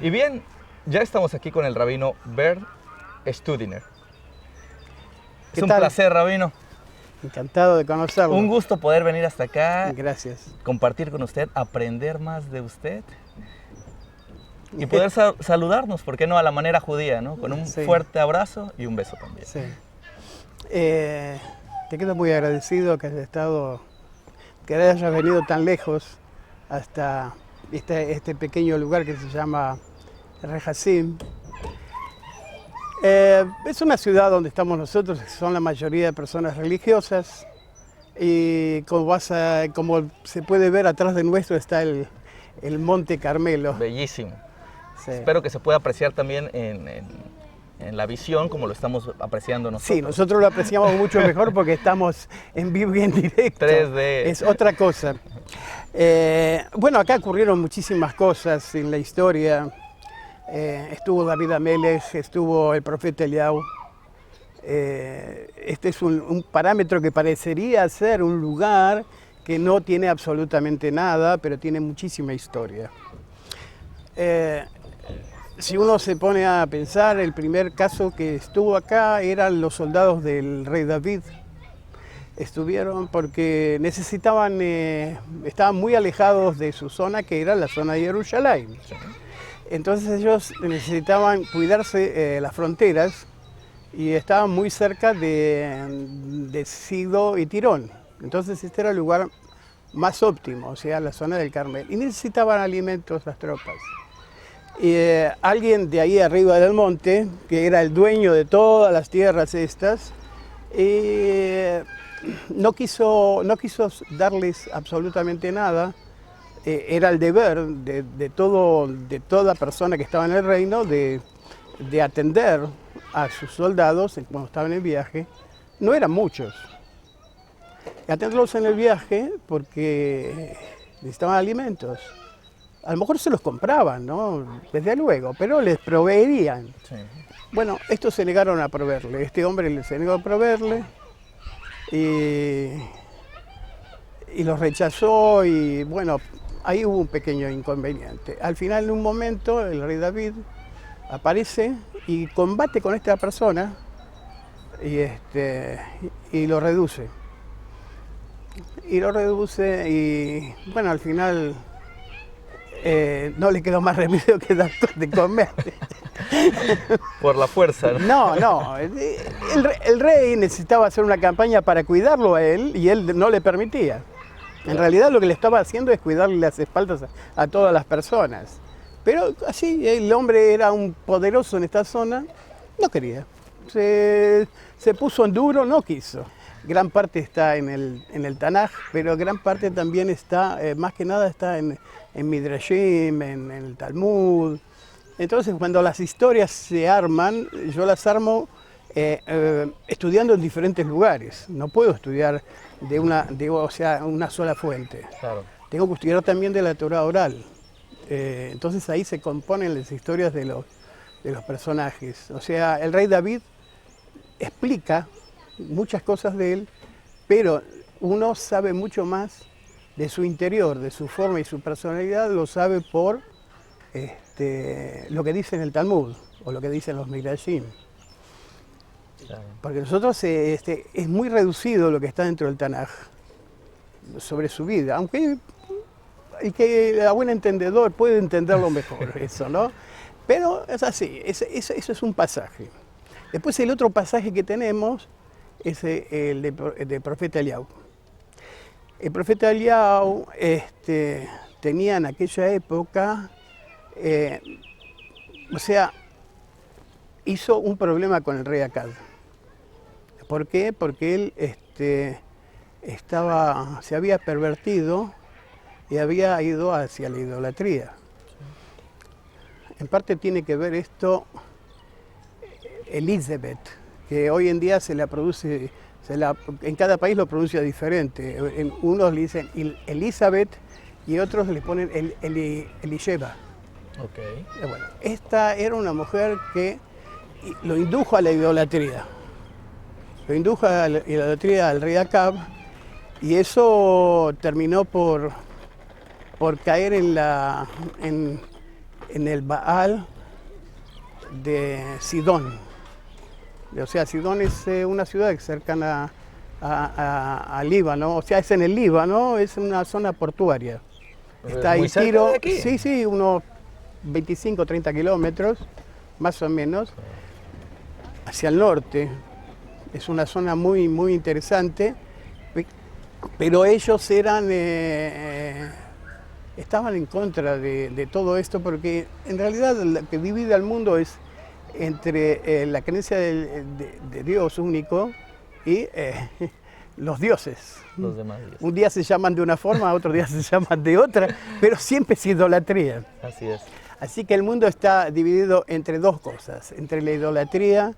Y bien, ya estamos aquí con el rabino Bernd Studiner. Es un placer, rabino. Encantado de conocerlo. Un gusto poder venir hasta acá. Gracias. Compartir con usted, aprender más de usted. Y poder saludarnos, ¿por qué no? A la manera judía, ¿no? Con un fuerte abrazo y un beso también. Sí. Te quedo muy agradecido que hayas venido tan lejos hasta este pequeño lugar que se llama Rejacim. Es una ciudad donde estamos nosotros, que son la mayoría de personas religiosas, y como se puede ver atrás de nuestro está el Monte Carmelo. Bellísimo. Sí. Espero que se pueda apreciar también en la visión como lo estamos apreciando nosotros. Sí, nosotros lo apreciamos mucho mejor porque estamos en vivo y en directo. 3D. Es otra cosa. Bueno, acá ocurrieron muchísimas cosas en la historia. Estuvo David Amelech, estuvo el profeta Eliyahu. Este es un parámetro que parecería ser un lugar que no tiene absolutamente nada, pero tiene muchísima historia. Si uno se pone a pensar, el primer caso que estuvo acá eran los soldados del rey David. Estuvieron porque estaban muy alejados de su zona, que era la zona de Jerusalén. Entonces ellos necesitaban cuidarse las fronteras y estaban muy cerca de Sido y Tirón. Entonces este era el lugar más óptimo, o sea, la zona del Carmel. Y necesitaban alimentos las tropas. Y alguien de ahí arriba del monte, que era el dueño de todas las tierras estas, no quiso darles absolutamente nada. Era el deber de toda persona que estaba en el reino de atender a sus soldados cuando estaban en el viaje. No eran muchos. Atenderlos en el viaje porque necesitaban alimentos. A lo mejor se los compraban, ¿no? Desde luego, pero les proveerían. Sí. Bueno, estos se negaron a proveerle. Este hombre se negó a proveerle y los rechazó y bueno, ahí hubo un pequeño inconveniente. Al final, en un momento, el rey David aparece y combate con esta persona y lo reduce. Y bueno, al final no le quedó más remedio que dar de comer. Por la fuerza, ¿no? No. El rey necesitaba hacer una campaña para cuidarlo a él y él no le permitía. En realidad lo que le estaba haciendo es cuidarle las espaldas a todas las personas. Pero así, el hombre era un poderoso en esta zona, no quería. Se puso en duro, no quiso. Gran parte está en el Tanaj, pero gran parte también está, más que nada está en Midrashim, en el Talmud. Entonces, cuando las historias se arman, yo las armo estudiando en diferentes lugares. No puedo estudiar de una sola fuente. Claro. Tengo que estudiar también de la Torah oral. Entonces ahí se componen las historias de los personajes. O sea, el rey David explica muchas cosas de él, pero uno sabe mucho más de su interior, de su forma y su personalidad, lo sabe por lo que dice en el Talmud o lo que dicen los Midrashim. Porque nosotros es muy reducido lo que está dentro del Tanaj sobre su vida, aunque el que a buen entendedor puede entenderlo mejor eso, ¿no? Pero es así, eso es un pasaje. Después el otro pasaje que tenemos es el del profeta Eliyahu. El profeta Eliyahu tenía en aquella época, hizo un problema con el rey Acab. ¿Por qué? Porque él se había pervertido y había ido hacia la idolatría. En parte tiene que ver esto Elizabeth, que hoy en día se la produce, en cada país lo pronuncia diferente. Unos le dicen Elizabeth y otros le ponen Elisheva. Okay. Bueno, esta era una mujer que lo indujo a la idolatría. Lo indujo a la idolatría al rey Acab y eso terminó por caer en el Baal de Sidón. O sea, Sidón es una ciudad cercana a Líbano, o sea, es en el Líbano, es una zona portuaria. Está ahí Tiro, sí, unos 25 o 30 kilómetros, más o menos, hacia el norte. Es una zona muy, muy interesante, pero ellos estaban en contra de todo esto, porque en realidad lo que divide al mundo es entre la creencia de Dios único y los dioses. Los demás dioses. Un día se llaman de una forma, otro día se llaman de otra, pero siempre es idolatría. Así es. Así que el mundo está dividido entre dos cosas, entre la idolatría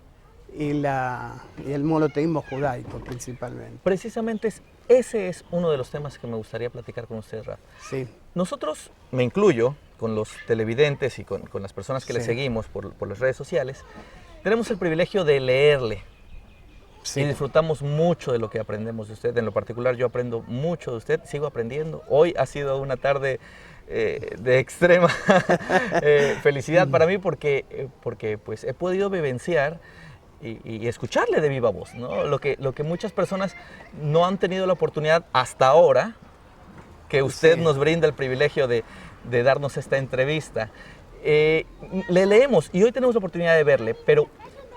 y el monoteísmo judaico principalmente. Precisamente ese es uno de los temas que me gustaría platicar con usted, Raf. Sí. Nosotros, me incluyo, con los televidentes y con las personas que le Sí. seguimos por las redes sociales, tenemos el privilegio de leerle. Sí. Y disfrutamos mucho de lo que aprendemos de usted. En lo particular, yo aprendo mucho de usted, sigo aprendiendo. Hoy ha sido una tarde de extrema felicidad para mí porque pues, he podido vivenciar y escucharle de viva voz, ¿no? Lo que muchas personas no han tenido la oportunidad hasta ahora, que usted Sí. nos brinda el privilegio de darnos esta entrevista. Le leemos y hoy tenemos la oportunidad de verle, pero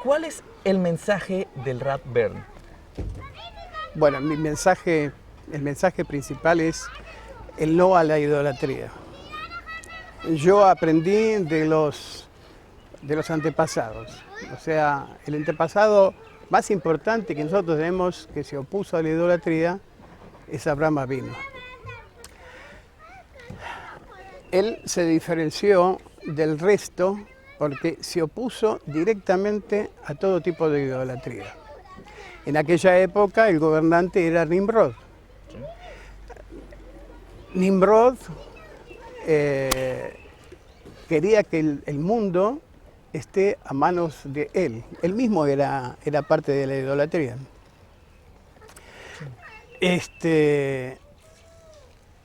¿cuál es el mensaje del Rav Bern? Bueno, el mensaje principal es el no a la idolatría. Yo aprendí de los antepasados. O sea, el antepasado más importante que nosotros tenemos que se opuso a la idolatría es Abraham Avinu. Él se diferenció del resto porque se opuso directamente a todo tipo de idolatría. En aquella época el gobernante era Nimrod. Nimrod quería que el mundo esté a manos de él. Él mismo era parte de la idolatría.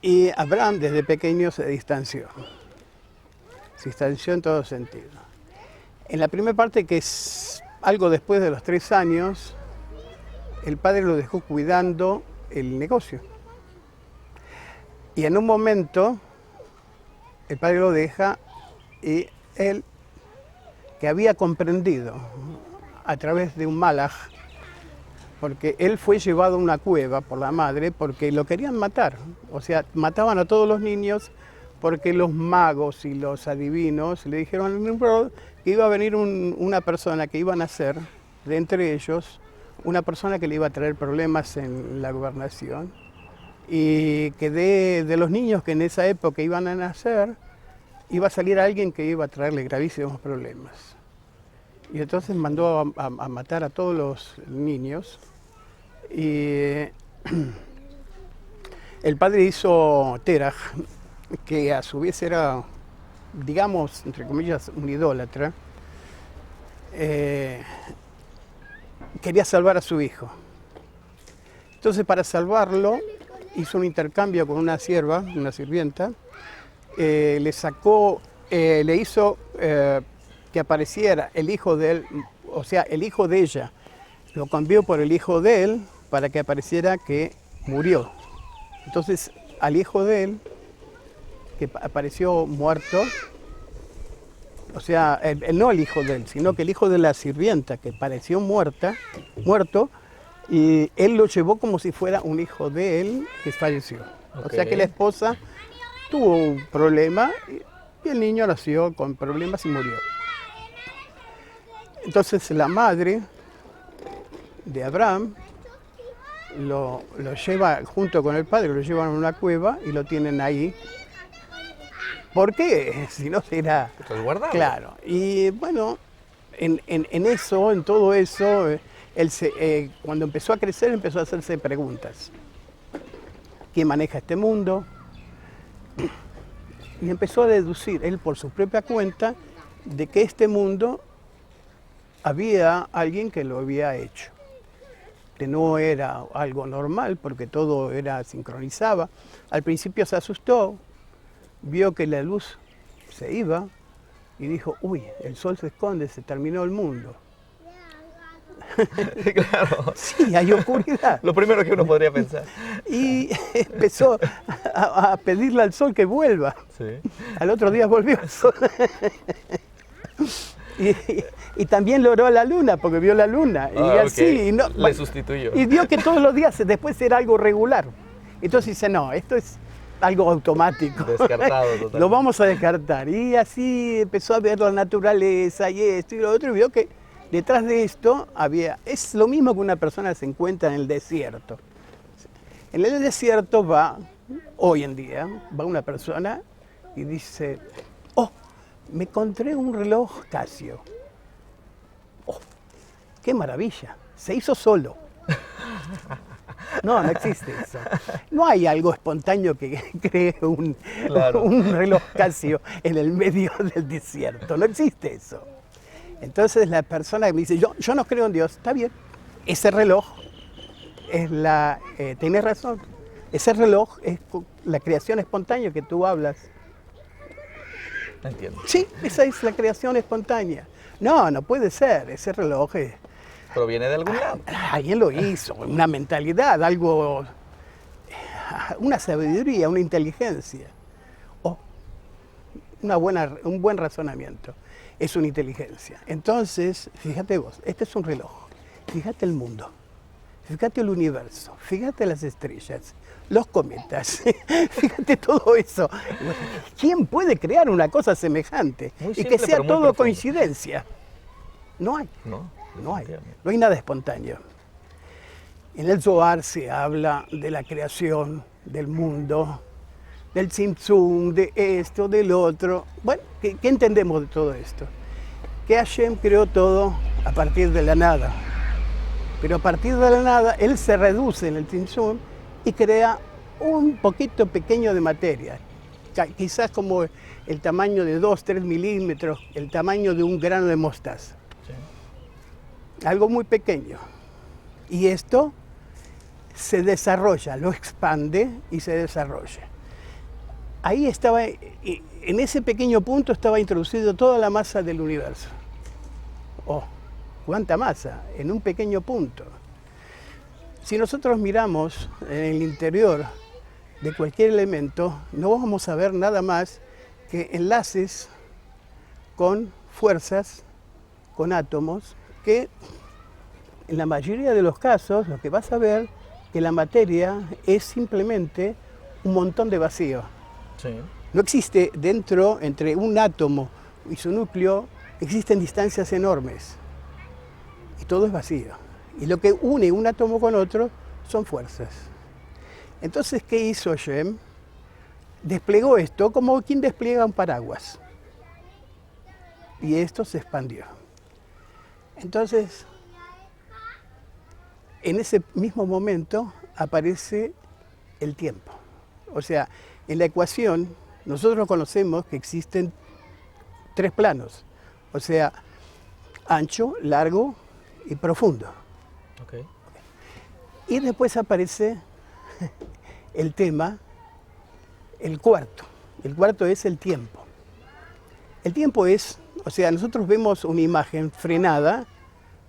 Y Abraham desde pequeño se distanció en todo sentido. En la primera parte, que es algo después de los 3 años, el padre lo dejó cuidando el negocio. Y en un momento, el padre lo deja y él, que había comprendido a través de un malaj, porque él fue llevado a una cueva por la madre porque lo querían matar. O sea, mataban a todos los niños porque los magos y los adivinos le dijeron a Nimrod que iba a venir una persona que iba a nacer de entre ellos, una persona que le iba a traer problemas en la gobernación, y que de los niños que en esa época iban a nacer, iba a salir alguien que iba a traerle gravísimos problemas. Y entonces mandó a matar a todos los niños. Y el padre hizo Terach, que a su vez era, digamos, entre comillas, un idólatra. Quería salvar a su hijo. Entonces, para salvarlo, hizo un intercambio con una sirvienta, le hizo que apareciera el hijo de él, o sea, el hijo de ella, lo cambió por el hijo de él para que apareciera que murió. Entonces, al hijo de él, que apareció muerto, o sea, no el hijo de él, sino que el hijo de la sirvienta, que pareció muerto, y él lo llevó como si fuera un hijo de él que falleció. Okay. O sea que la esposa tuvo un problema y el niño nació con problemas y murió. Entonces la madre de Abraham lo lleva junto con el padre, lo llevan a una cueva y lo tienen ahí. ¿Por qué? Si no será... Resguardado. Claro. Y bueno, en todo eso, él cuando empezó a crecer empezó a hacerse preguntas. ¿Quién maneja este mundo? Y empezó a deducir, él por su propia cuenta, de que este mundo había alguien que lo había hecho. Que no era algo normal porque todo sincronizaba. Al principio se asustó, vio que la luz se iba, y dijo, uy, el sol se esconde, se terminó el mundo. Claro. Sí, hay oscuridad. Lo primero que uno podría pensar. Y empezó a pedirle al sol que vuelva. Sí. Al otro día volvió el sol. Y también lo oró a la luna, porque vio la luna. Y así, okay. y no, Le sustituyó. y vio que todos los días después era algo regular. Entonces dice, no, esto es algo automático. Descartado totalmente. Lo vamos a descartar. Y así empezó a ver la naturaleza y esto y lo otro, y vio que detrás de esto es lo mismo que una persona se encuentra en el desierto. En el desierto hoy en día, va una persona y dice, oh, me encontré un reloj Casio. Oh, qué maravilla, se hizo solo. No existe eso. No hay algo espontáneo que cree Claro. un reloj Casio en el medio del desierto. No existe eso. Entonces la persona que me dice, yo no creo en Dios, está bien. Ese reloj es tenés razón. Ese reloj es la creación espontánea que tú hablas. Entiendo. Sí, esa es la creación espontánea. No puede ser. Ese reloj es... Proviene de algún lado. Alguien lo hizo, una mentalidad, algo, una sabiduría, una inteligencia. O un buen razonamiento. Es una inteligencia. Entonces, fíjate vos, este es un reloj. Fíjate el mundo. Fíjate el universo. Fíjate las estrellas. Los cometas. Fíjate todo eso. ¿Quién puede crear una cosa semejante? Muy Y simple, que sea pero muy todo profundo. coincidencia. No hay. No hay nada espontáneo. En el Zohar se habla de la creación del mundo, del Tzimtzum, de esto, del otro. Bueno, ¿qué entendemos de todo esto? Que Hashem creó todo a partir de la nada. Pero a partir de la nada, Él se reduce en el Tzimtzum y crea un poquito pequeño de materia. Quizás como el tamaño de 2-3 milímetros, el tamaño de un grano de mostaza. Algo muy pequeño. Y esto se desarrolla, lo expande y se desarrolla. Ahí estaba, en ese pequeño punto estaba introducido toda la masa del universo. Oh, ¿cuánta masa? En un pequeño punto. Si nosotros miramos en el interior de cualquier elemento, no vamos a ver nada más que enlaces con fuerzas, con átomos, que en la mayoría de los casos lo que vas a ver que la materia es simplemente un montón de vacío. Sí. No existe entre un átomo y su núcleo, existen distancias enormes y todo es vacío. Y lo que une un átomo con otro son fuerzas. Entonces, ¿qué hizo Hashem? Desplegó esto como quien despliega un paraguas. Y esto se expandió. Entonces, en ese mismo momento aparece el tiempo. O sea, en la ecuación nosotros conocemos que existen 3 planos. O sea, ancho, largo y profundo. Okay. Y después aparece el tema, el cuarto. El cuarto es el tiempo. El tiempo es, o sea, nosotros vemos una imagen frenada,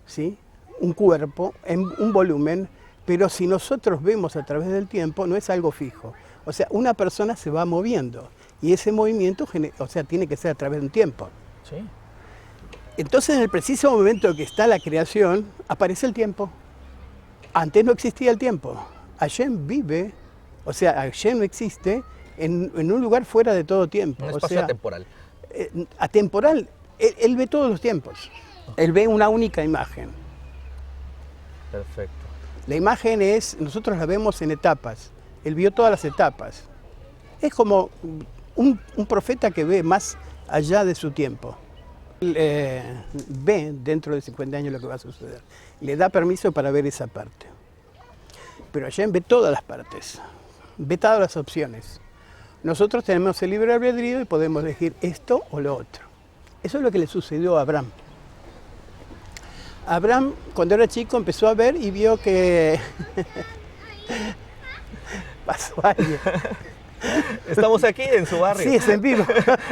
¿sí? Un cuerpo, en un volumen, pero si nosotros vemos a través del tiempo, no es algo fijo. O sea, una persona se va moviendo y ese movimiento, o sea, tiene que ser a través de un tiempo. Sí. Entonces, en el preciso momento que está la creación, aparece el tiempo. Antes no existía el tiempo. Hashem vive, o sea, Hashem existe en un lugar fuera de todo tiempo. Un espacio atemporal. Atemporal, él ve todos los tiempos. Él ve una única imagen. Perfecto. La imagen nosotros la vemos en etapas. Él vio todas las etapas. Es como un profeta que ve más allá de su tiempo. Él ve dentro de 50 años lo que va a suceder. Le da permiso para ver esa parte. Pero Hashem ve todas las partes, ve todas las opciones. Nosotros tenemos el libre albedrío y podemos elegir esto o lo otro. Eso es lo que le sucedió a Abraham. Abraham, cuando era chico, empezó a ver y vio que pasó alguien. Estamos aquí en su barrio. Sí, es en vivo.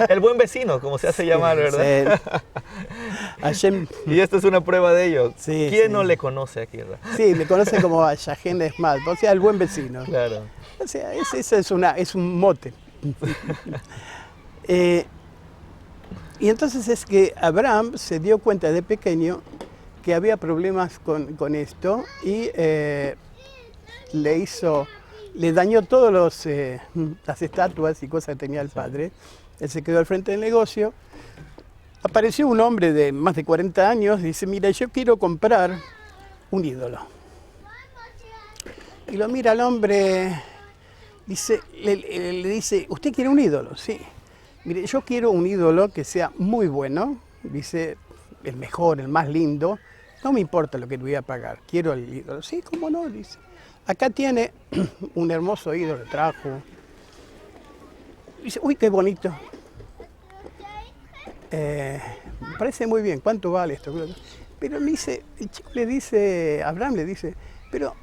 El buen vecino, como se hace llamar, ¿verdad? Hashem, Y esta es una prueba de ello. Sí, ¿Quién sí. no le conoce aquí, verdad? sí, me conocen como Shahen Esmal, o sea, el buen vecino. Claro. O sea, ese es un mote. Y entonces es que Abraham se dio cuenta de pequeño que había problemas con esto y le dañó todas las estatuas y cosas que tenía el padre. Él se quedó al frente del negocio. Apareció un hombre de más de 40 años y dice, mira, yo quiero comprar un ídolo. Y lo mira el hombre, le dice, ¿usted quiere un ídolo? Sí. Mire, yo quiero un ídolo que sea muy bueno, dice, el mejor, el más lindo. No me importa lo que le voy a pagar, quiero el ídolo. Sí, cómo no, dice. Acá tiene un hermoso ídolo, trajo. Dice, uy, qué bonito. Me parece muy bien, ¿cuánto vale esto? Pero el chico le dice, Abraham le dice, pero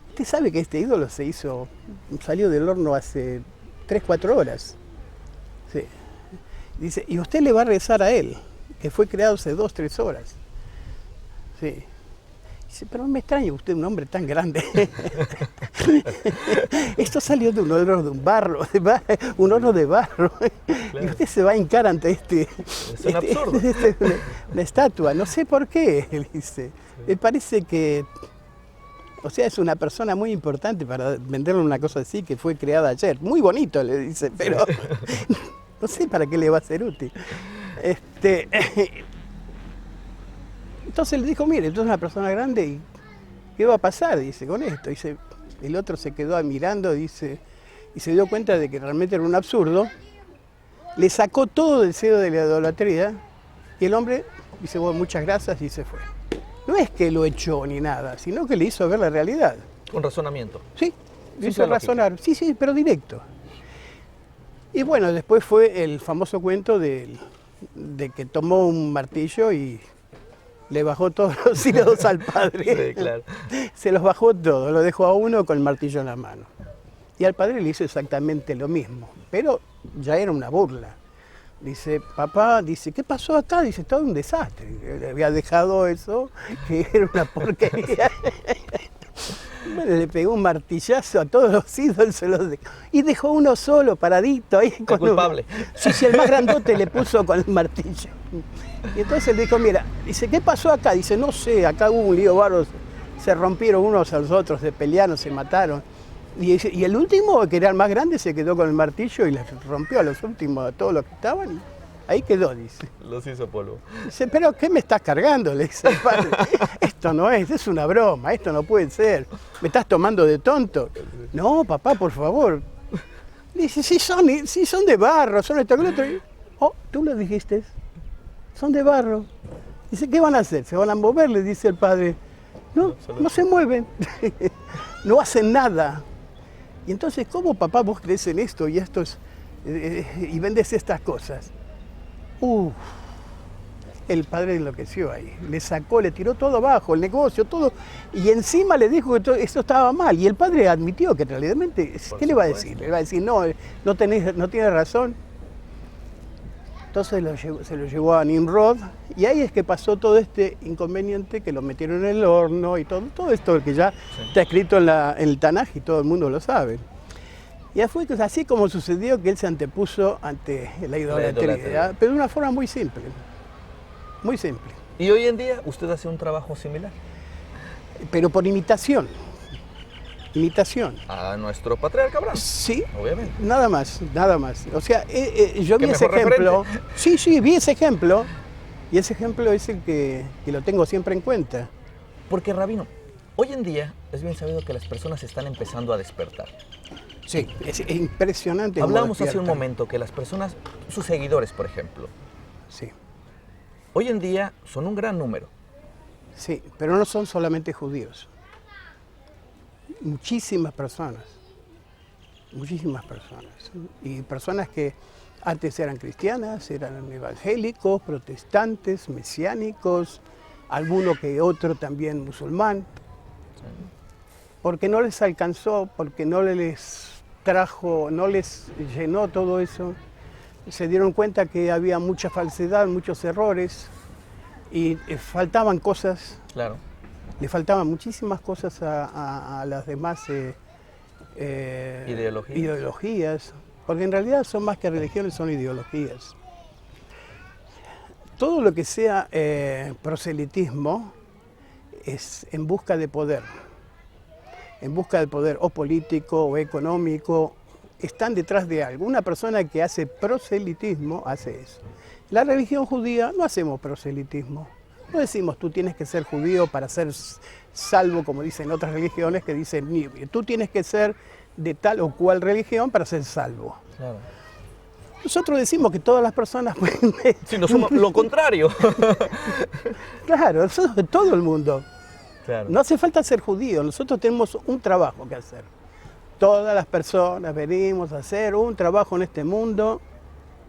usted sabe que este ídolo salió del horno hace 3, 4 horas. Sí. Dice, y usted le va a rezar a él, que fue creado hace 2, 3 horas. Sí. Dice, pero me extraña usted, un hombre tan grande. Esto salió de un horno de un horno de barro. Claro. Y usted se va a hincar ante Es un absurdo. Una estatua, no sé por qué, él dice. Sí. Me parece que, o sea, es una persona muy importante para venderle una cosa así que fue creada ayer. Muy bonito, le dice, pero no sé para qué le va a ser útil. Entonces le dijo, mire, tú eres una persona grande y ¿qué va a pasar? Dice, con esto. Dice, el otro se quedó mirando, dice, y se dio cuenta de que realmente era un absurdo. Le sacó todo del sello de la idolatría y el hombre dice, bueno, muchas gracias y se fue. No es que lo echó ni nada, sino que le hizo ver la realidad. Un razonamiento. Sí, le hizo razonar. Sí, pero directo. Y bueno, después fue el famoso cuento de que tomó un martillo y le bajó todos los hilos al padre. Sí, claro. Se los bajó todos, lo dejó a uno con el martillo en la mano. Y al padre le hizo exactamente lo mismo, pero ya era una burla. Dice, papá, dice, ¿qué pasó acá? Dice, todo un desastre. Le había dejado eso, que era una porquería. Bueno, le pegó un martillazo a todos los ídolos, y dejó uno solo, paradito. Ahí con culpable. Sí, el más grandote le puso con el martillo. Y entonces le dijo, mira, dice, ¿qué pasó acá? Dice, no sé, acá hubo un lío bárbaro, se rompieron unos a los otros, se pelearon, se mataron. Y el último, que era el más grande, se quedó con el martillo y les rompió a los últimos, a todos los que estaban. Y ahí quedó, dice. Los hizo polvo. Dice, pero ¿qué me estás cargando? Le dice el padre. Esto no es una broma, esto no puede ser. ¿Me estás tomando de tonto? No, papá, por favor. Dice, sí son de barro, son esto que lo otro. Oh, tú lo dijiste. Son de barro. Dice, ¿qué van a hacer? ¿Se van a mover? Le dice el padre. No se mueven. No hacen nada. Y entonces, ¿cómo, papá, vos crees en esto y y vendes estas cosas? El padre enloqueció ahí. Le sacó, le tiró todo abajo, el negocio, todo. Y encima le dijo que esto estaba mal. Y el padre admitió que realmente, ¿qué le va a decir? Le va a decir, no tiene razón. Entonces se lo llevó a Nimrod y ahí es que pasó todo este inconveniente, que lo metieron en el horno y todo esto que ya está escrito en el Tanaj y todo el mundo lo sabe. Y fue así como sucedió que él se antepuso ante la idolatría, pero de una forma muy simple, muy simple. ¿Y hoy en día usted hace un trabajo similar? Pero por imitación. Imitación. A nuestro patriarca Abraham. Sí, obviamente. Nada más. O sea, yo vi ese ejemplo. Referente? Sí, vi ese ejemplo. Y ese ejemplo es el que lo tengo siempre en cuenta. Porque, Rabino, hoy en día es bien sabido que las personas están empezando a despertar. Sí, es impresionante. Hablábamos hace un momento que las personas, sus seguidores, por ejemplo, sí, hoy en día son un gran número. Sí, pero no son solamente judíos. Muchísimas personas. Y personas que antes eran cristianas, eran evangélicos, protestantes, mesiánicos, alguno que otro también musulmán. Sí. Porque no les alcanzó, porque no les no les llenó todo eso. Se dieron cuenta que había mucha falsedad, muchos errores y faltaban cosas. Claro. Le faltaban muchísimas cosas a las demás ideologías, porque en realidad son más que religiones, son ideologías. Todo lo que sea proselitismo es en busca de poder o político o económico, están detrás de algo. Una persona que hace proselitismo hace eso. La religión judía no hacemos proselitismo. No decimos tú tienes que ser judío para ser salvo, como dicen otras religiones que dicen tú tienes que ser de tal o cual religión para ser salvo. Claro. Nosotros decimos que todas las personas pueden... Sí, no somos lo contrario. Claro, eso es todo el mundo. Claro. No hace falta ser judío, nosotros tenemos un trabajo que hacer. Todas las personas venimos a hacer un trabajo en este mundo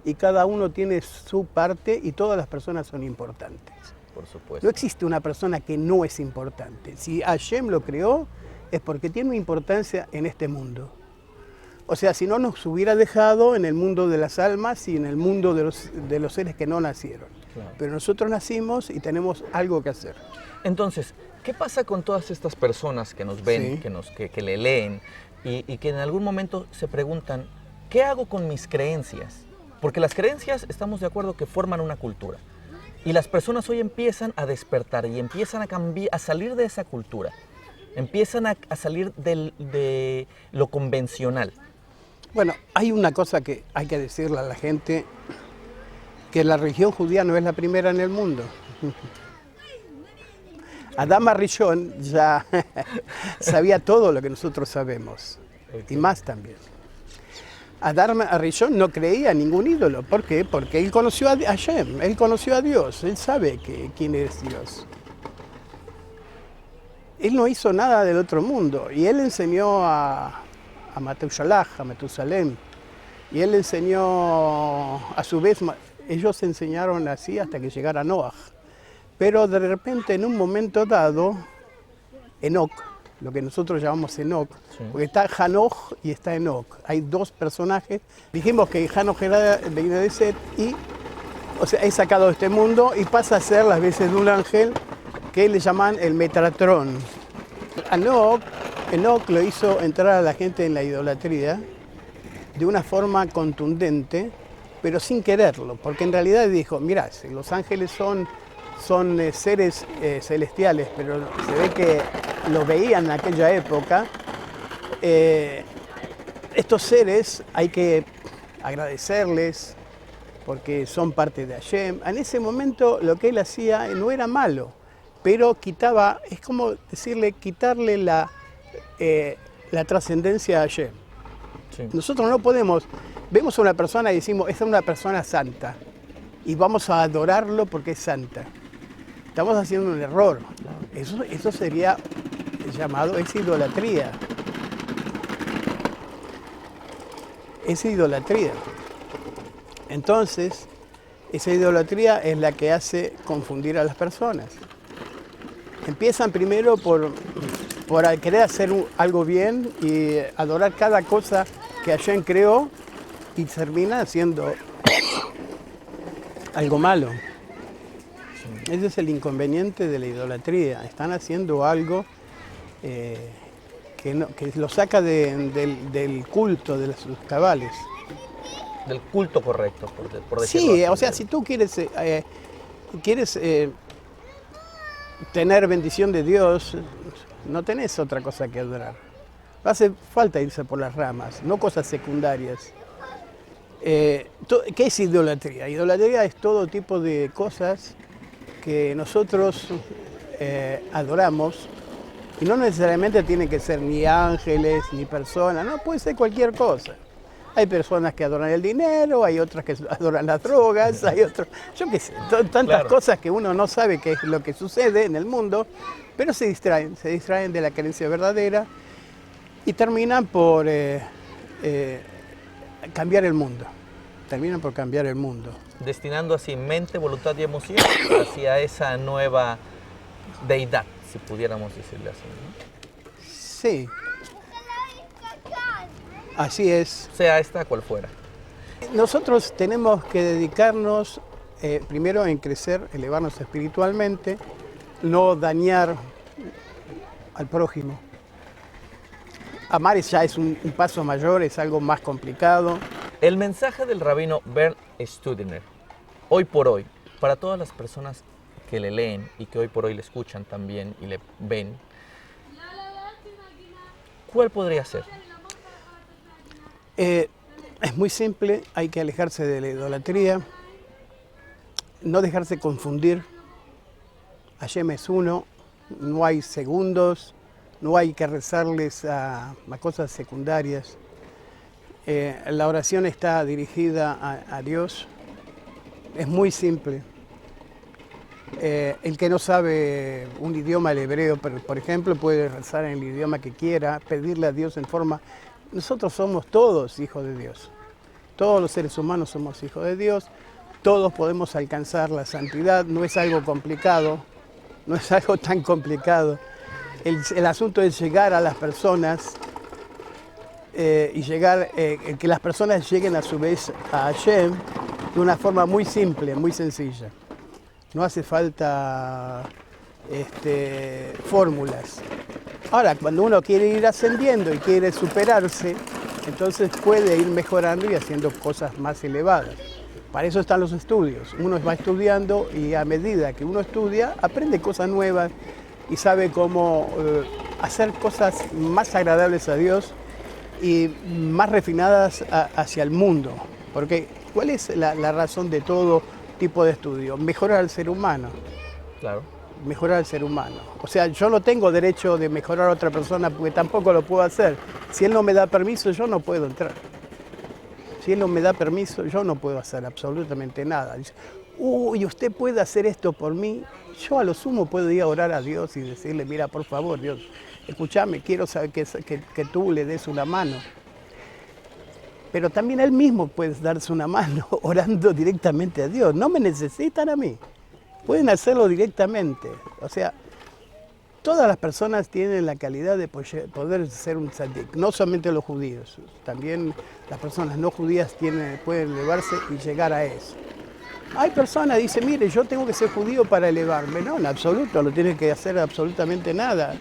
y cada uno tiene su parte y todas las personas son importantes. Por supuesto. No existe una persona que no es importante. Si Hashem lo creó es porque tiene una importancia en este mundo. O sea, si no nos hubiera dejado en el mundo de las almas y en el mundo de los seres que no nacieron. Claro. Pero nosotros nacimos y tenemos algo que hacer. Entonces, ¿qué pasa con todas estas personas que nos ven, sí, que le leen y que en algún momento se preguntan, ¿qué hago con mis creencias? Porque las creencias, estamos de acuerdo, que forman una cultura. Y las personas hoy empiezan a despertar y empiezan a cambiar, a salir de esa cultura. Empiezan a salir de lo convencional. Bueno, hay una cosa que hay que decirle a la gente, que la religión judía no es la primera en el mundo. Adán Arishon ya sabía todo lo que nosotros sabemos, y más también. Adán Arishon no creía en ningún ídolo. ¿Por qué? Porque él conoció a Hashem, él conoció a Dios, él sabe quién es Dios. Él no hizo nada del otro mundo, y él enseñó a Matusalem, y él enseñó, a su vez, ellos enseñaron así hasta que llegara Noah. Pero de repente, en un momento dado, Enoch, lo que nosotros llamamos Enoch, sí, porque está Hanoch y está Enoch, hay dos personajes. Dijimos que Hanoch era de Bnei de Set y, o sea, es sacado de este mundo y pasa a ser las veces de un ángel que le llaman el Metatron. Enoch lo hizo entrar a la gente en la idolatría de una forma contundente, pero sin quererlo, porque en realidad dijo, mirá, los ángeles son seres celestiales, pero se ve que lo veían en aquella época. Estos seres hay que agradecerles porque son parte de Hashem. En ese momento lo que él hacía no era malo, pero quitaba, es como decirle, quitarle la trascendencia a Hashem. Sí. Nosotros no podemos, vemos a una persona y decimos, esta es una persona santa, y vamos a adorarlo porque es santa. Estamos haciendo un error. Eso sería llamado, es idolatría. Es idolatría. Entonces, esa idolatría es la que hace confundir a las personas. Empiezan primero por querer hacer algo bien y adorar cada cosa que Hashem creó y termina haciendo algo malo. Ese es el inconveniente de la idolatría. Están haciendo algo que lo saca del culto de sus cabales. Del culto correcto, por decirlo así. Sí, o sea, ¿no? Si tú quieres tener bendición de Dios, no tenés otra cosa que adorar. Hace falta irse por las ramas, no cosas secundarias. ¿Qué es idolatría? Idolatría es todo tipo de cosas que nosotros adoramos, y no necesariamente tiene que ser ni ángeles, ni personas, no, puede ser cualquier cosa. Hay personas que adoran el dinero, hay otras que adoran las drogas, hay otros, yo qué sé, tantas cosas que uno no sabe qué es lo que sucede en el mundo, pero se distraen de la creencia verdadera y terminan por cambiar el mundo. Terminan por cambiar el mundo. Destinando así mente, voluntad y emoción hacia esa nueva deidad, si pudiéramos decirle así, ¿no? Sí. Así es. sea esta cual fuera. Nosotros tenemos que dedicarnos primero en crecer, elevarnos espiritualmente, no dañar al prójimo. Amar ya es un paso mayor, es algo más complicado. El mensaje del rabino Bernd Studener, hoy por hoy, para todas las personas que le leen y que hoy por hoy le escuchan también y le ven, ¿cuál podría ser? Es muy simple, hay que alejarse de la idolatría, no dejarse confundir. Hashem es uno, no hay segundos, no hay que rezarles a cosas secundarias. La oración está dirigida a Dios, es muy simple. El que no sabe un idioma, el hebreo, por ejemplo, puede rezar en el idioma que quiera, pedirle a Dios en forma... Nosotros somos todos hijos de Dios. Todos los seres humanos somos hijos de Dios. Todos podemos alcanzar la santidad. No es algo complicado. No es algo tan complicado. El asunto es llegar a las personas y que las personas lleguen a su vez a Hashem de una forma muy simple, muy sencilla. No hace falta fórmulas. Ahora, cuando uno quiere ir ascendiendo y quiere superarse, entonces puede ir mejorando y haciendo cosas más elevadas. Para eso están los estudios. Uno va estudiando y a medida que uno estudia, aprende cosas nuevas y sabe cómo hacer cosas más agradables a Dios y más refinadas hacia el mundo. Porque, ¿cuál es la razón de todo tipo de estudio? Mejorar al ser humano. Claro. Mejorar al ser humano. O sea, yo no tengo derecho de mejorar a otra persona porque tampoco lo puedo hacer. Si él no me da permiso, yo no puedo entrar. Si él no me da permiso, yo no puedo hacer absolutamente nada. Dice, uy, usted puede hacer esto por mí. Yo a lo sumo puedo ir a orar a Dios y decirle, mira, por favor, Dios, escúchame, quiero saber que tú le des una mano. Pero también él mismo puede darse una mano orando directamente a Dios. No me necesitan a mí. Pueden hacerlo directamente. O sea, todas las personas tienen la calidad de poder ser un tzadik. No solamente los judíos, también las personas no judías pueden elevarse y llegar a eso. Hay personas que dicen, mire, yo tengo que ser judío para elevarme. No, en absoluto, no tienes que hacer absolutamente nada.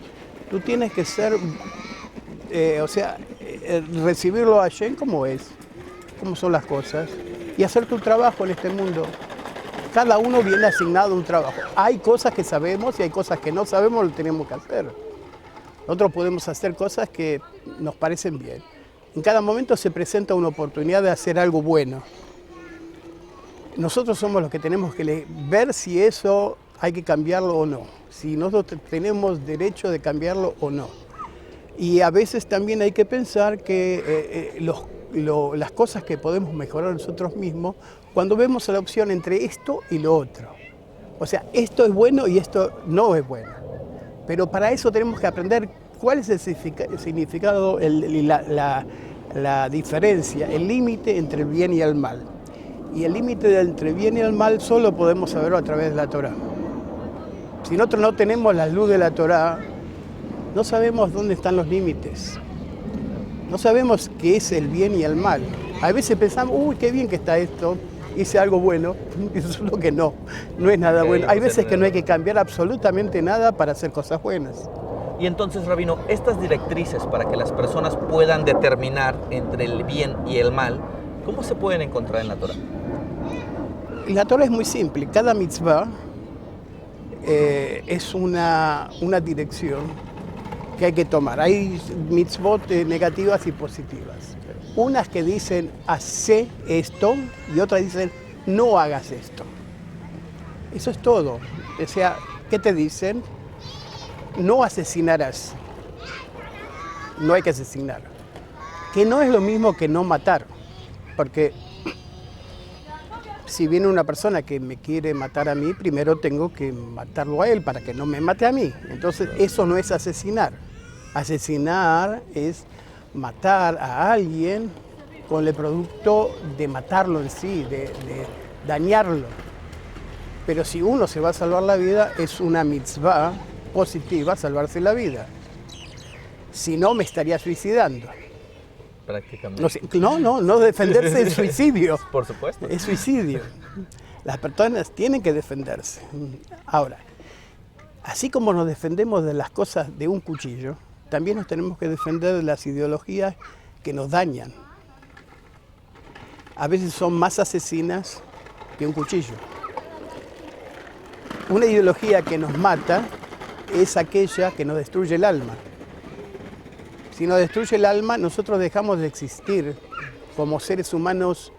Tú tienes que ser, recibirlo a Hashem como es, como son las cosas, y hacer tu trabajo en este mundo. Cada uno viene asignado a un trabajo. Hay cosas que sabemos y hay cosas que no sabemos, lo tenemos que hacer. Nosotros podemos hacer cosas que nos parecen bien. En cada momento se presenta una oportunidad de hacer algo bueno. Nosotros somos los que tenemos que ver si eso hay que cambiarlo o no. Si nosotros tenemos derecho de cambiarlo o no. Y a veces también hay que pensar que las cosas que podemos mejorar nosotros mismos, cuando vemos la opción entre esto y lo otro. O sea, esto es bueno y esto no es bueno. Pero para eso tenemos que aprender cuál es el significado, la diferencia, el límite entre el bien y el mal. Y el límite entre el bien y el mal solo podemos saberlo a través de la Torá. Si nosotros no tenemos la luz de la Torá, no sabemos dónde están los límites. No sabemos qué es el bien y el mal. A veces pensamos, uy, qué bien que está esto, hice algo bueno, y eso es lo que no es nada bueno. Hay veces que no hay que cambiar absolutamente nada para hacer cosas buenas. Y entonces, Rabino, estas directrices para que las personas puedan determinar entre el bien y el mal, ¿cómo se pueden encontrar en la Torá? La Torá es muy simple. Cada mitzvah es una dirección que hay que tomar. Hay mitzvot negativas y positivas. Unas que dicen, hace esto, y otras dicen, no hagas esto. Eso es todo. O sea, ¿qué te dicen? No asesinarás. No hay que asesinar. Que no es lo mismo que no matar. Porque si viene una persona que me quiere matar a mí, primero tengo que matarlo a él para que no me mate a mí. Entonces, eso no es asesinar. Asesinar es matar a alguien con el producto de matarlo en sí, de dañarlo. Pero si uno se va a salvar la vida, es una mitzvah positiva salvarse la vida. Si no, me estaría suicidando. prácticamente. No defenderse es suicidio. Por supuesto. Es suicidio. Las personas tienen que defenderse. Ahora, así como nos defendemos de las cosas de un cuchillo, también nos tenemos que defender de las ideologías que nos dañan. A veces son más asesinas que un cuchillo. Una ideología que nos mata es aquella que nos destruye el alma. Si nos destruye el alma, nosotros dejamos de existir como seres humanos,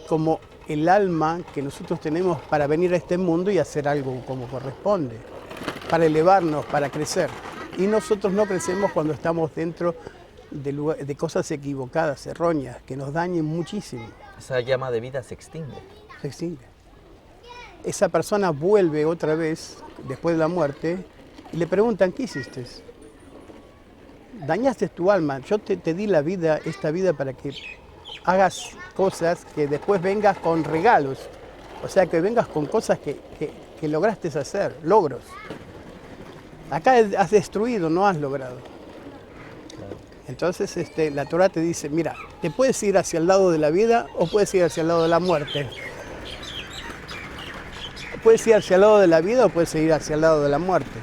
como el alma que nosotros tenemos para venir a este mundo y hacer algo como corresponde, para elevarnos, para crecer. Y nosotros no crecemos cuando estamos dentro de cosas equivocadas, erróneas, que nos dañen muchísimo. Esa llama de vida se extingue. Se extingue. Esa persona vuelve otra vez, después de la muerte, y le preguntan, ¿qué hiciste? Dañaste tu alma, yo te di la vida, esta vida para que hagas cosas que después vengas con regalos, o sea, que vengas con cosas que lograste hacer, logros. Acá has destruido, no has logrado. Entonces la Torá te dice, mira, te puedes ir hacia el lado de la vida o puedes ir hacia el lado de la muerte. Puedes ir hacia el lado de la vida o puedes ir hacia el lado de la muerte.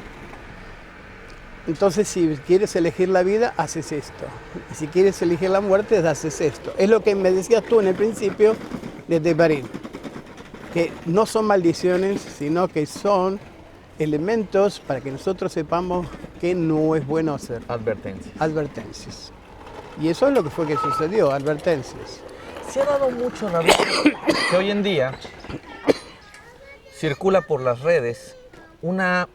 Entonces, si quieres elegir la vida, haces esto. Y si quieres elegir la muerte, haces esto. Es lo que me decías tú en el principio de Devarim, que no son maldiciones, sino que son elementos para que nosotros sepamos que no es bueno hacer. Advertencias. Advertencias. Y eso es lo que fue que sucedió, advertencias. Se ha dado mucho, David, que hoy en día circula por las redes una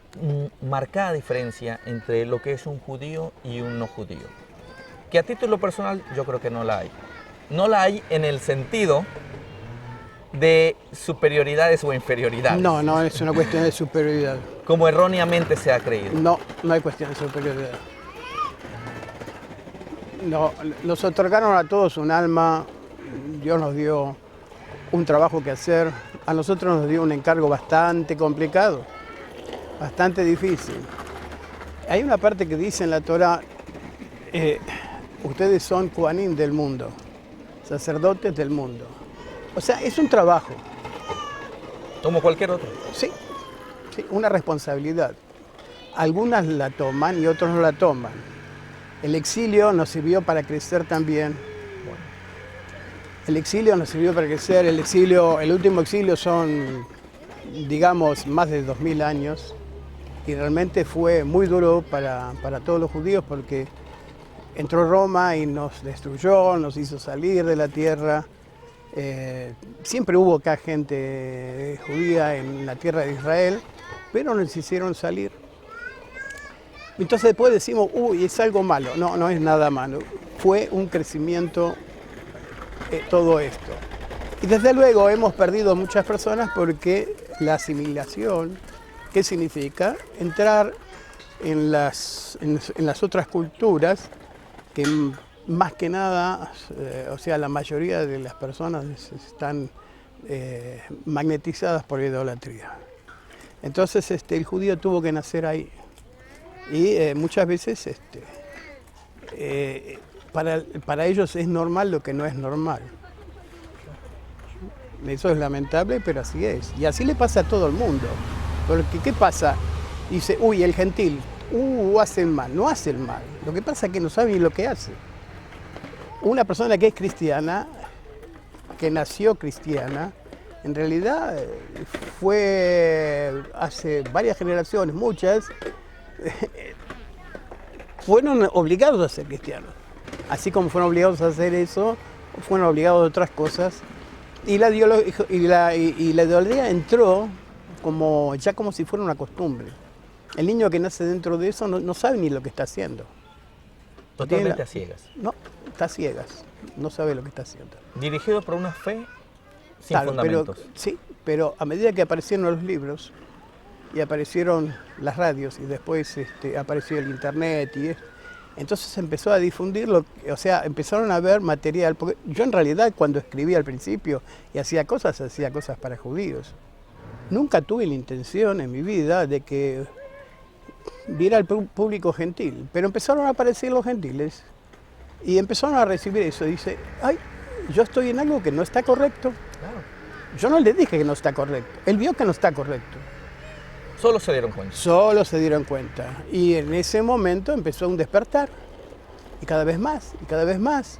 marcada diferencia entre lo que es un judío y un no judío. Que a título personal yo creo que no la hay. No la hay en el sentido de superioridades o inferioridades. No es una cuestión de superioridad. Como erróneamente se ha creído. No hay cuestión de superioridad. No, nos otorgaron a todos un alma, Dios nos dio un trabajo que hacer, a nosotros nos dio un encargo bastante complicado, bastante difícil. Hay una parte que dice en la Torá, ustedes son Kohanim del mundo, sacerdotes del mundo. O sea, es un trabajo. Como cualquier otro. Sí, una responsabilidad. Algunas la toman y otros no la toman. El exilio nos sirvió para crecer también. El exilio nos sirvió para crecer. El último exilio son, digamos, más de 2000 años. Y realmente fue muy duro para todos los judíos porque entró Roma y nos destruyó, nos hizo salir de la tierra. Siempre hubo acá gente judía en la tierra de Israel, pero nos hicieron salir. Entonces después decimos, uy, es algo malo. No es nada malo. Fue un crecimiento todo esto. Y desde luego hemos perdido muchas personas porque la asimilación, ¿qué significa? Entrar en las otras culturas que más que nada, o sea, la mayoría de las personas están magnetizadas por idolatría. Entonces el judío tuvo que nacer ahí. Y muchas veces para ellos es normal lo que no es normal. Eso es lamentable, pero así es. Y así le pasa a todo el mundo. Porque ¿qué pasa? Dice, uy, el gentil, hace el mal. No hace el mal. Lo que pasa es que no sabe ni lo que hace. Una persona que es cristiana, que nació cristiana, en realidad fue hace varias generaciones, muchas, fueron obligados a ser cristianos. Así como fueron obligados a hacer eso, fueron obligados a otras cosas. Y la idolatría entró ya como si fuera una costumbre. El niño que nace dentro de eso no sabe ni lo que está haciendo. Totalmente a ciegas. No, está a ciegas, no sabe lo que está haciendo. Dirigido por una fe sin fundamentos. Pero a medida que aparecieron los libros y aparecieron las radios y después apareció el internet entonces se empezó a difundirlo, o sea, empezaron a ver material, porque yo en realidad cuando escribí al principio y hacía cosas para judíos. Nunca tuve la intención en mi vida de que viera al público gentil, pero empezaron a aparecer los gentiles Y empezaron a recibir eso. Dice, ay, yo estoy en algo que no está correcto. Claro. Yo no le dije que no está correcto. Él vio que no está correcto. Solo se dieron cuenta. Solo se dieron cuenta. Y en ese momento empezó un despertar. Y cada vez más, y cada vez más.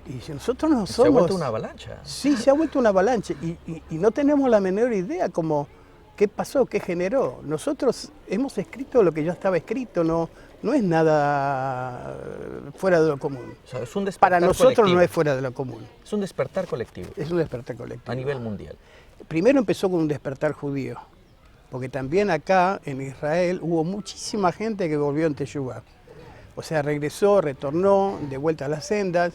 Y si nosotros no somos... Se ha vuelto una avalancha. Sí, se ha vuelto una avalancha. Y no tenemos la menor idea como qué pasó, qué generó. Nosotros hemos escrito lo que ya estaba escrito. No es nada fuera de lo común. O sea, es un despertar Para nosotros colectivo. no es fuera de lo común. Es un despertar colectivo Es un despertar colectivo. a nivel mundial. Primero empezó con un despertar judío, porque también acá en Israel hubo muchísima gente que volvió en Teshuvá. O sea, regresó, retornó, de vuelta a las sendas,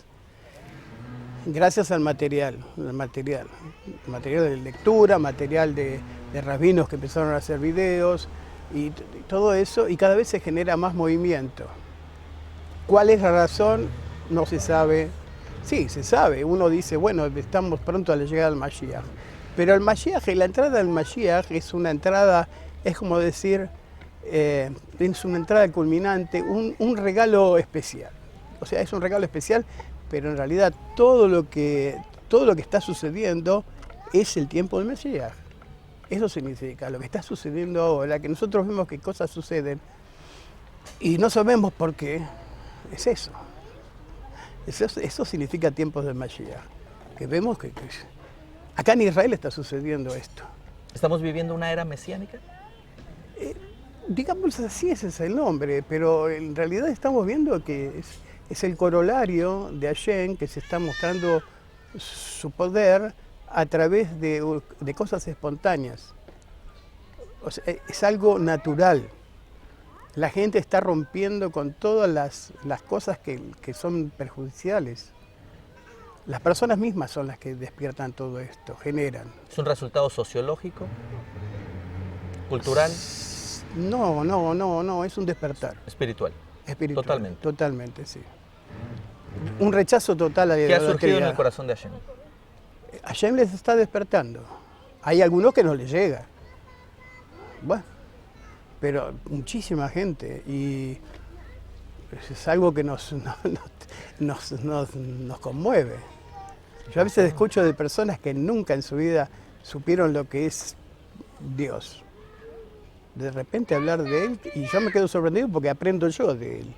gracias al material de lectura, material de rabinos que empezaron a hacer videos y todo eso, y cada vez se genera más movimiento. ¿Cuál es la razón? No se sabe. Sí, se sabe. Uno dice, bueno, estamos pronto a la llegada del Mashiach. Pero el Mashiach, la entrada del Mashiach es una entrada, es como decir, es una entrada culminante, un regalo especial. O sea, es un regalo especial, pero en realidad todo lo que está sucediendo es el tiempo del Mashiach. Eso significa, lo que está sucediendo ahora, que nosotros vemos que cosas suceden y no sabemos por qué, es eso. Eso significa tiempos del Mashiach. Que vemos que acá en Israel está sucediendo esto. ¿Estamos viviendo una era mesiánica? Digamos así, ese es el nombre, pero en realidad estamos viendo que es el corolario de Hashem, que se está mostrando su poder a través de cosas espontáneas. O sea, es algo natural. La gente está rompiendo con todas las cosas que son perjudiciales. Las personas mismas son las que despiertan todo esto, generan. ¿Es un resultado sociológico? ¿Cultural? No, es un despertar. Espiritual. Espiritual. Totalmente. Totalmente, sí. Un rechazo total a la ¿Qué ha surgido en idolatría. el corazón de Hashem? Hashem les está despertando. Hay algunos que no les llega. Bueno, pero muchísima gente. Y es algo que nos conmueve. Yo a veces escucho de personas que nunca en su vida supieron lo que es Dios. De repente hablar de Él y yo me quedo sorprendido porque aprendo yo de Él.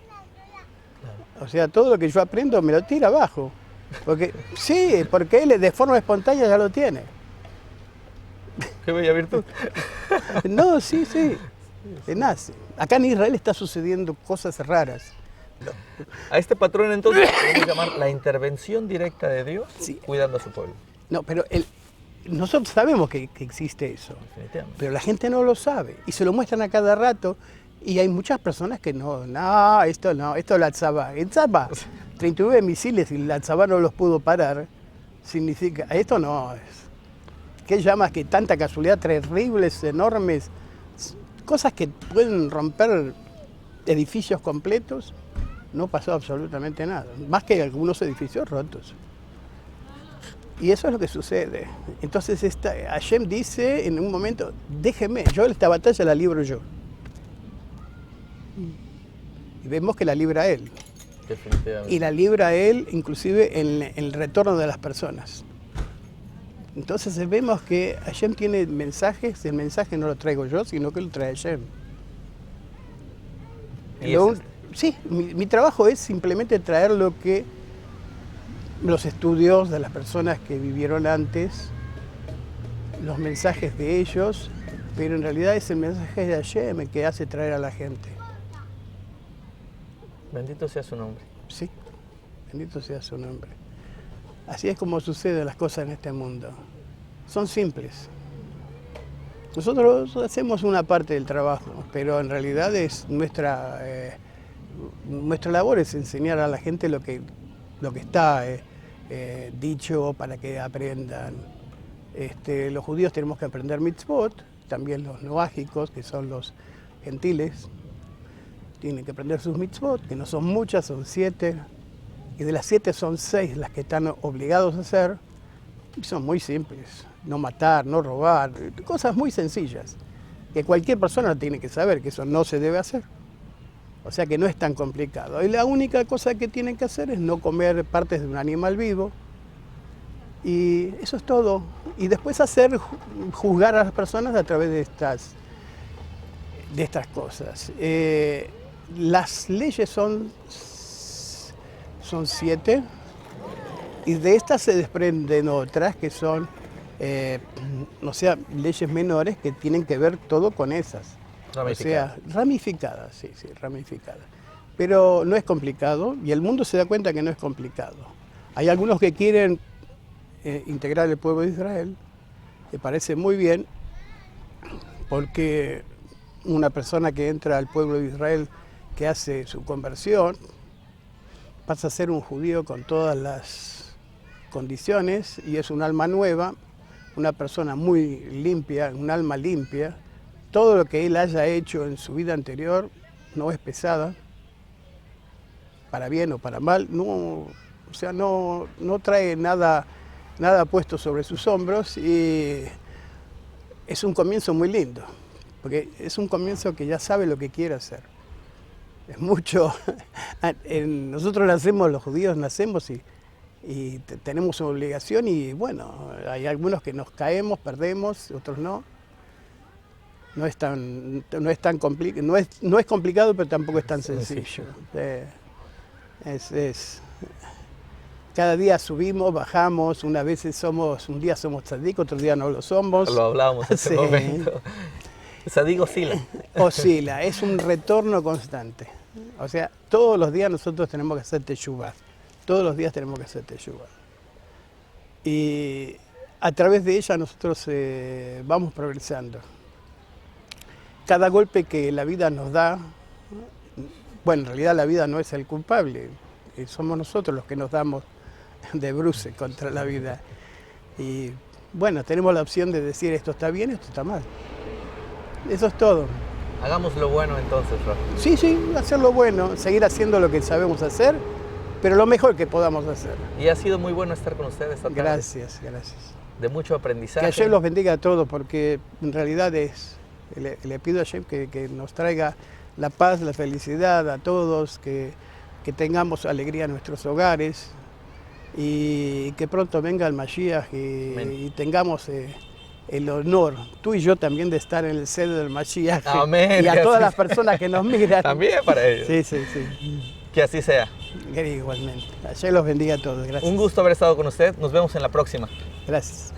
O sea, todo lo que yo aprendo me lo tira abajo. Porque Él de forma espontánea ya lo tiene. Qué bella virtud. No, sí, nace. Acá en Israel está sucediendo cosas raras. A este patrón entonces podemos llamar la intervención directa de Dios Sí. cuidando a su pueblo. No, pero nosotros sabemos que existe eso, Definitivamente. pero la gente no lo sabe y se lo muestran a cada rato y hay muchas personas que esto es la Tzabá. El Tzabá, 39 misiles y la Tzabá no los pudo parar, significa, esto no es. ¿Qué llamas que tanta casualidad, terribles, enormes, cosas que pueden romper edificios completos? No pasó absolutamente nada, más que algunos edificios rotos. Y eso es lo que sucede. Entonces Hashem dice en un momento, déjeme, yo esta batalla la libro yo. Y vemos que la libra él. Definitivamente. Y la libra él inclusive en el retorno de las personas. Entonces vemos que Hashem tiene mensajes, el mensaje no lo traigo yo, sino que lo trae Hashem. Y es este. Sí, mi trabajo es simplemente traer lo que los estudios de las personas que vivieron antes, los mensajes de ellos, pero en realidad es el mensaje de Hashem el que hace traer a la gente. Bendito sea su nombre. Sí, bendito sea su nombre. Así es como suceden las cosas en este mundo. Son simples. Nosotros hacemos una parte del trabajo, pero en realidad es nuestra labor es enseñar a la gente lo que está dicho para que aprendan. Los judíos tenemos que aprender mitzvot, también los noágicos, que son los gentiles, tienen que aprender sus mitzvot, que no son muchas, son 7, y de las 7 son 6 las que están obligados a hacer, y son muy simples, no matar, no robar, cosas muy sencillas, que cualquier persona tiene que saber que eso no se debe hacer. O sea que no es tan complicado. Y la única cosa que tienen que hacer es no comer partes de un animal vivo. Y eso es todo. Y después juzgar a las personas a través de estas cosas. Las leyes son 7 y de estas se desprenden otras que son, o sea, leyes menores que tienen que ver todo con esas. Ramificadas. O sea, ramificadas, sí, ramificadas. Pero no es complicado y el mundo se da cuenta que no es complicado. Hay algunos que quieren integrar el pueblo de Israel, me parece muy bien, porque una persona que entra al pueblo de Israel, que hace su conversión, pasa a ser un judío con todas las condiciones y es un alma nueva, una persona muy limpia, un alma limpia. Todo lo que él haya hecho en su vida anterior no es pesada, para bien o para mal, no, o sea, no trae nada puesto sobre sus hombros y es un comienzo muy lindo, porque es un comienzo que ya sabe lo que quiere hacer. Es mucho, nosotros nacemos, los judíos nacemos y tenemos una obligación y bueno, hay algunos que nos caemos, perdemos, otros no. No es complicado, pero tampoco es tan sencillo. Cada día subimos, bajamos, un día somos tzadik, otro día no lo somos. Lo hablábamos en ese momento. Tzadik oscila. Oscila, es un retorno constante. O sea, todos los días nosotros tenemos que hacer teshuvah. Todos los días tenemos que hacer teshuvah. Y a través de ella nosotros vamos progresando. Cada golpe que la vida nos da, bueno, en realidad la vida no es el culpable, somos nosotros los que nos damos de bruces contra la vida. Y bueno, tenemos la opción de decir esto está bien, esto está mal. Eso es todo. Hagamos lo bueno entonces, Rafa. Sí, hacer lo bueno, seguir haciendo lo que sabemos hacer, pero lo mejor que podamos hacer. Y ha sido muy bueno estar con ustedes esta tarde. Gracias. De mucho aprendizaje. Que Hashem los bendiga a todos, porque en realidad le pido a Hashem que nos traiga la paz, la felicidad a todos, que tengamos alegría en nuestros hogares y que pronto venga el Mashiach y tengamos el honor, tú y yo también, de estar en el seno del Mashiach. Amén. Y a todas las personas que nos miran. También para ellos. Sí. Que así sea. Igualmente. Hashem los bendiga a todos. Gracias. Un gusto haber estado con usted. Nos vemos en la próxima. Gracias.